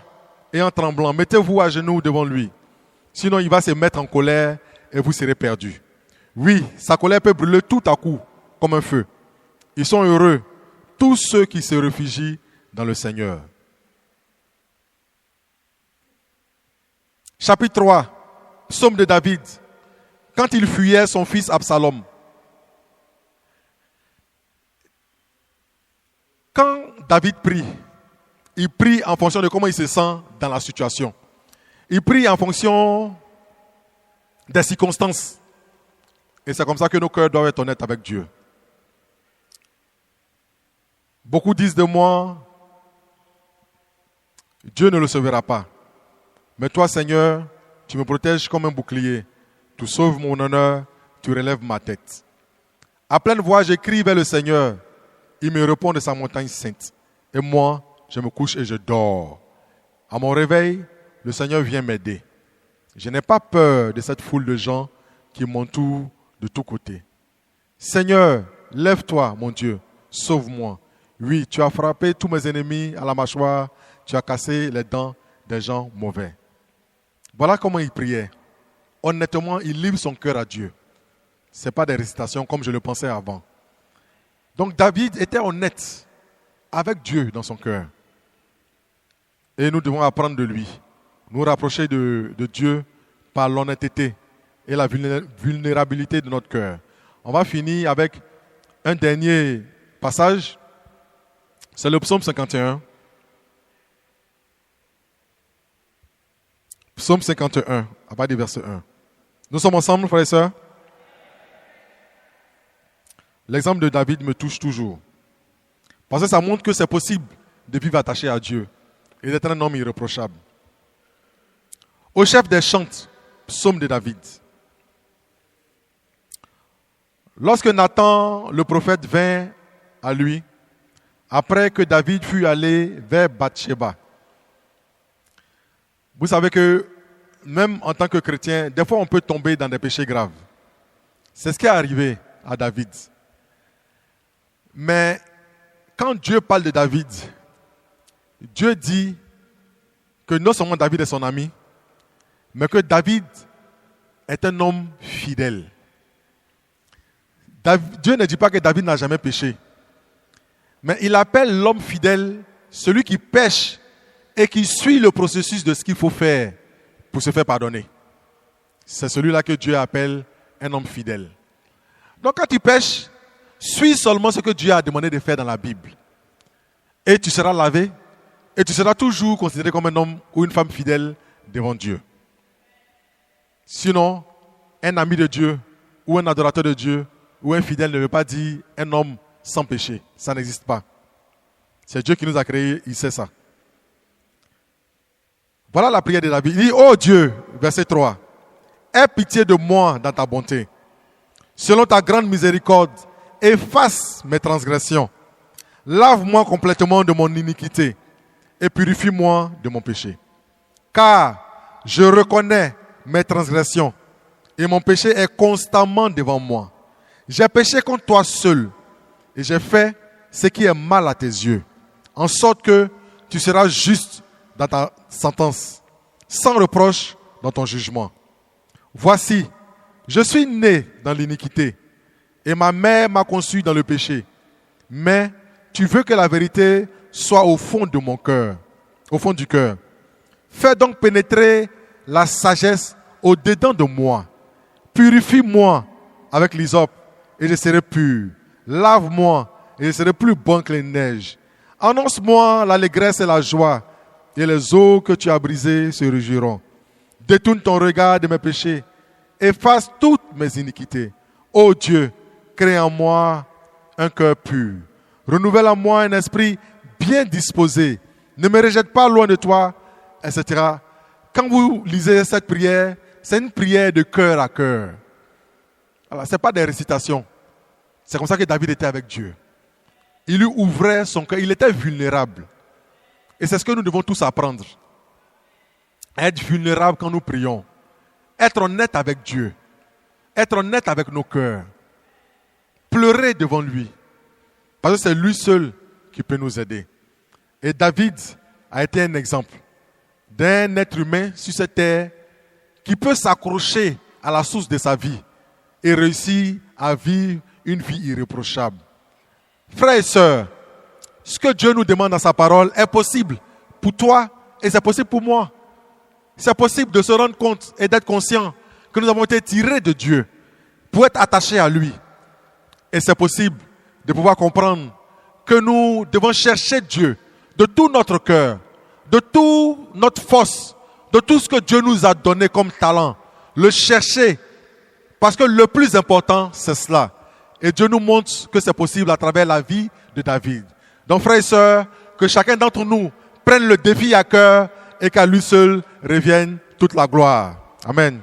et en tremblant. Mettez-vous à genoux devant lui. Sinon, il va se mettre en colère et vous serez perdus. Oui, sa colère peut brûler tout à coup comme un feu. Ils sont heureux, tous ceux qui se réfugient dans le Seigneur. Chapitre 3, psaume de David. Quand il fuyait son fils Absalom. Quand David prie, il prie en fonction de comment il se sent dans la situation. Il prie en fonction des circonstances. Et c'est comme ça que nos cœurs doivent être honnêtes avec Dieu. Beaucoup disent de moi, Dieu ne le sauvera pas. Mais toi, Seigneur, tu me protèges comme un bouclier. Tu sauves mon honneur, tu relèves ma tête. À pleine voix, j'écris vers le Seigneur. Il me répond de sa montagne sainte. Et moi, je me couche et je dors. À mon réveil, le Seigneur vient m'aider. Je n'ai pas peur de cette foule de gens qui m'entourent de tous côtés. Seigneur, lève-toi, mon Dieu, sauve-moi. Oui, tu as frappé tous mes ennemis à la mâchoire, tu as cassé les dents des gens mauvais. Voilà comment il priait. Honnêtement, il livre son cœur à Dieu. Ce n'est pas des récitations comme je le pensais avant. Donc David était honnête avec Dieu dans son cœur. Et nous devons apprendre de lui. Nous rapprocher de Dieu par l'honnêteté et la vulnérabilité de notre cœur. On va finir avec un dernier passage. C'est le psaume 51. Psaume 51, à partir du verset 1. Nous sommes ensemble, frères et sœurs? L'exemple de David me touche toujours. Parce que ça montre que c'est possible de vivre attaché à Dieu et d'être un homme irréprochable. Au chef des chants, Psaume de David. Lorsque Nathan, le prophète, vint à lui, après que David fut allé vers Bathsheba. Vous savez que même en tant que chrétien, des fois on peut tomber dans des péchés graves. C'est ce qui est arrivé à David. Mais quand Dieu parle de David, Dieu dit que non seulement David est son ami, mais que David est un homme fidèle. Dieu ne dit pas que David n'a jamais péché, mais il appelle l'homme fidèle celui qui pêche et qui suit le processus de ce qu'il faut faire pour se faire pardonner. C'est celui-là que Dieu appelle un homme fidèle. Donc quand tu pêches, suis seulement ce que Dieu a demandé de faire dans la Bible. Et tu seras lavé et tu seras toujours considéré comme un homme ou une femme fidèle devant Dieu. Sinon, un ami de Dieu ou un adorateur de Dieu ou un fidèle ne veut pas dire un homme sans péché. Ça n'existe pas. C'est Dieu qui nous a créés, il sait ça. Voilà la prière de David. Il dit, oh Dieu, verset 3, aie pitié de moi dans ta bonté. Selon ta grande miséricorde, efface mes transgressions. Lave-moi complètement de mon iniquité et purifie-moi de mon péché. Car je reconnais mes transgressions et mon péché est constamment devant moi. J'ai péché contre toi seul et j'ai fait ce qui est mal à tes yeux, en sorte que tu seras juste dans ta sentence, sans reproche dans ton jugement. Voici, je suis né dans l'iniquité et ma mère m'a conçu dans le péché. Mais tu veux que la vérité soit au fond de mon cœur, au fond du cœur. Fais donc pénétrer la sagesse au-dedans de moi. Purifie-moi avec l'hysope et je serai pur. Lave-moi et je serai plus bon que les neiges. Annonce-moi l'allégresse et la joie, et les eaux que tu as brisées se réjouiront. Détourne ton regard de mes péchés, efface toutes mes iniquités. Ô Dieu, crée en moi un cœur pur. Renouvelle en moi un esprit bien disposé. Ne me rejette pas loin de toi, etc. Quand vous lisez cette prière, c'est une prière de cœur à cœur. Alors, ce n'est pas des récitations. C'est comme ça que David était avec Dieu. Il lui ouvrait son cœur. Il était vulnérable. Et c'est ce que nous devons tous apprendre. Être vulnérable quand nous prions. Être honnête avec Dieu. Être honnête avec nos cœurs. Pleurer devant lui. Parce que c'est lui seul qui peut nous aider. Et David a été un exemple d'un être humain sur cette terre qui peut s'accrocher à la source de sa vie et réussir à vivre une vie irréprochable. Frères et sœurs, ce que Dieu nous demande dans sa parole est possible pour toi et c'est possible pour moi. C'est possible de se rendre compte et d'être conscient que nous avons été tirés de Dieu pour être attachés à lui. Et c'est possible de pouvoir comprendre que nous devons chercher Dieu de tout notre cœur, de toute notre force, de tout ce que Dieu nous a donné comme talent. Le chercher, parce que le plus important, c'est cela. Et Dieu nous montre que c'est possible à travers la vie de David. Donc frères et sœurs, que chacun d'entre nous prenne le défi à cœur et qu'à lui seul revienne toute la gloire. Amen.